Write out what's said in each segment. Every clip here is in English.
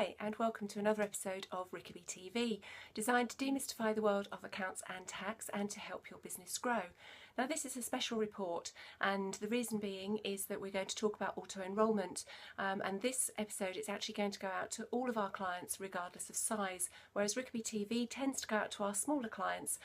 Hi and welcome to another episode of Rickaby TV, designed to demystify the world of accounts and tax and to help your business grow. Now this is a special report, and the reason being is that we're going to talk about auto-enrolment, and this episode is actually going to go out to all of our clients regardless of size, whereas Rickaby TV tends to go out to our smaller clients,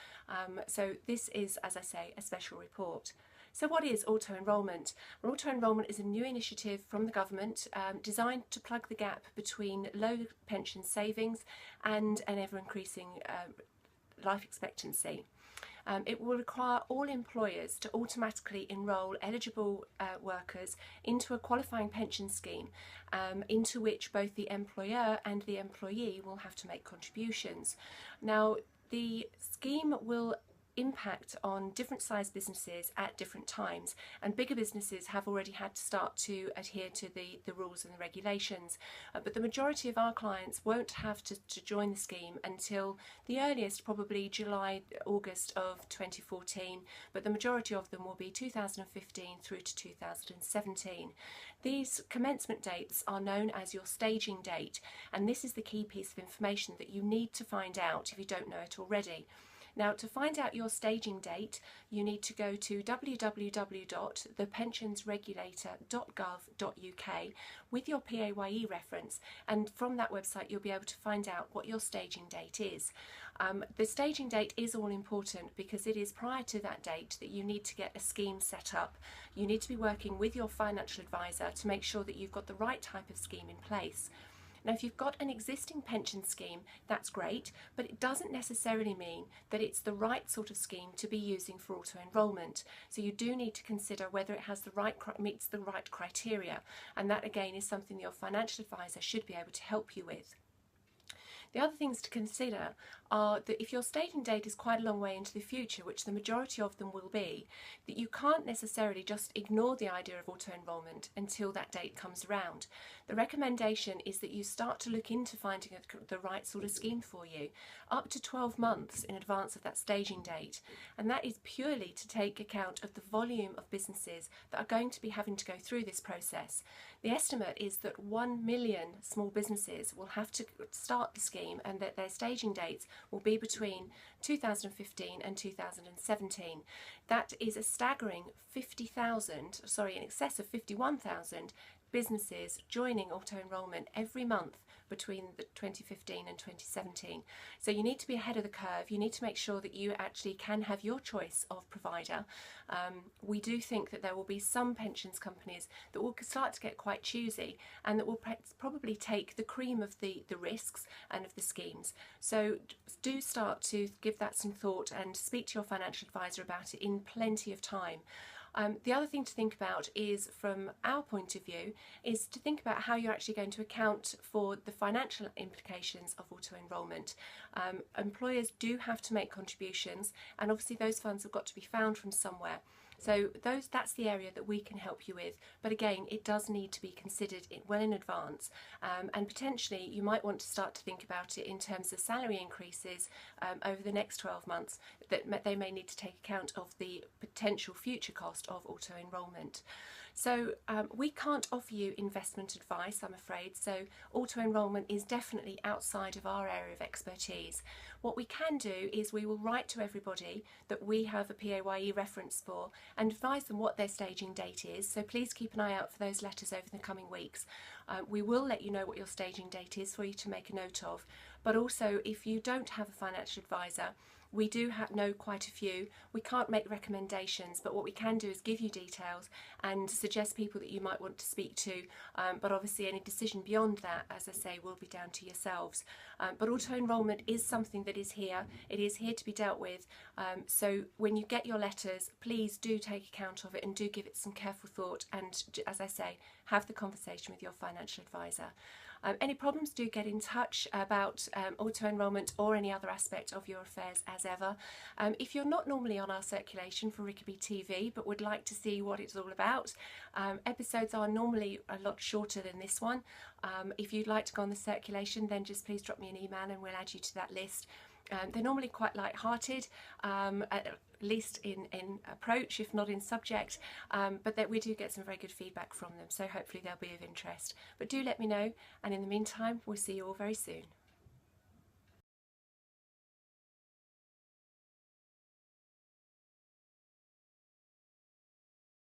so this is, as I say, a special report. So what is auto-enrolment? Well, auto-enrolment is a new initiative from the government designed to plug the gap between low pension savings and an ever-increasing life expectancy. It will require all employers to automatically enrol eligible workers into a qualifying pension scheme into which both the employer and the employee will have to make contributions. Now, the scheme will impact on different sized businesses at different times, and bigger businesses have already had to start to adhere to the rules and the regulations, but the majority of our clients won't have to join the scheme until the earliest, probably July, August of 2014, but the majority of them will be 2015 through to 2017. These commencement dates are known as your staging date, and this is the key piece of information that you need to find out if you don't know it already. Now, to find out your staging date, you need to go to www.thepensionsregulator.gov.uk with your PAYE reference, and from that website you'll be able to find out what your staging date is. The staging date is all important because it is prior to that date that you need to get a scheme set up. You need to be working with your financial advisor to make sure that you've got the right type of scheme in place. Now, if you've got an existing pension scheme, that's great, but it doesn't necessarily mean that it's the right sort of scheme to be using for auto-enrolment. So you do need to consider whether it has meets the right criteria, and that again is something your financial advisor should be able to help you with. The other things to consider are that if your staging date is quite a long way into the future, which the majority of them will be, that you can't necessarily just ignore the idea of auto-enrolment until that date comes around. The recommendation is that you start to look into finding the right sort of scheme for you up to 12 months in advance of that staging date, and that is purely to take account of the volume of businesses that are going to be having to go through this process. The estimate is that 1 million small businesses will have to start the scheme, and that their staging dates will be between 2015 and 2017. That is a staggering in excess of 51,000 businesses joining auto-enrolment every month between 2015 and 2017. So you need to be ahead of the curve. You need to make sure that you actually can have your choice of provider. We do think that there will be some pensions companies that will start to get quite choosy and that will probably take the cream of the risks and of the schemes. So do start to give that some thought and speak to your financial advisor about it in plenty of time. The other thing to think about is, from our point of view, is to think about how you're actually going to account for the financial implications of auto-enrolment. Employers do have to make contributions, and obviously those funds have got to be found from somewhere. So that's the area that we can help you with, but again, it does need to be considered well in advance, and potentially you might want to start to think about it in terms of salary increases over the next 12 months, that they may need to take account of the potential future cost of auto-enrolment. So we can't offer you investment advice, I'm afraid, so auto-enrolment is definitely outside of our area of expertise. What we can do is we will write to everybody that we have a PAYE reference for and advise them what their staging date is, so please keep an eye out for those letters over the coming weeks. We will let you know what your staging date is for you to make a note of, but also if you don't have a financial advisor, we do know quite a few. We can't make recommendations, but what we can do is give you details and suggest people that you might want to speak to, but obviously any decision beyond that, as I say, will be down to yourselves. But auto-enrolment is something that is here. It is here to be dealt with, so when you get your letters, please do take account of it and do give it some careful thought, and as I say, have the conversation with your financial advisor. Any problems, do get in touch about auto-enrolment or any other aspect of your affairs as ever. If you're not normally on our circulation for Rickaby TV but would like to see what it's all about, episodes are normally a lot shorter than this one. If you'd like to go on the circulation, then just please drop me an email and we'll add you to that list. They're normally quite light-hearted, at least in approach, if not in subject, but that we do get some very good feedback from them, so hopefully they'll be of interest. But do let me know, and in the meantime we'll see you all very soon.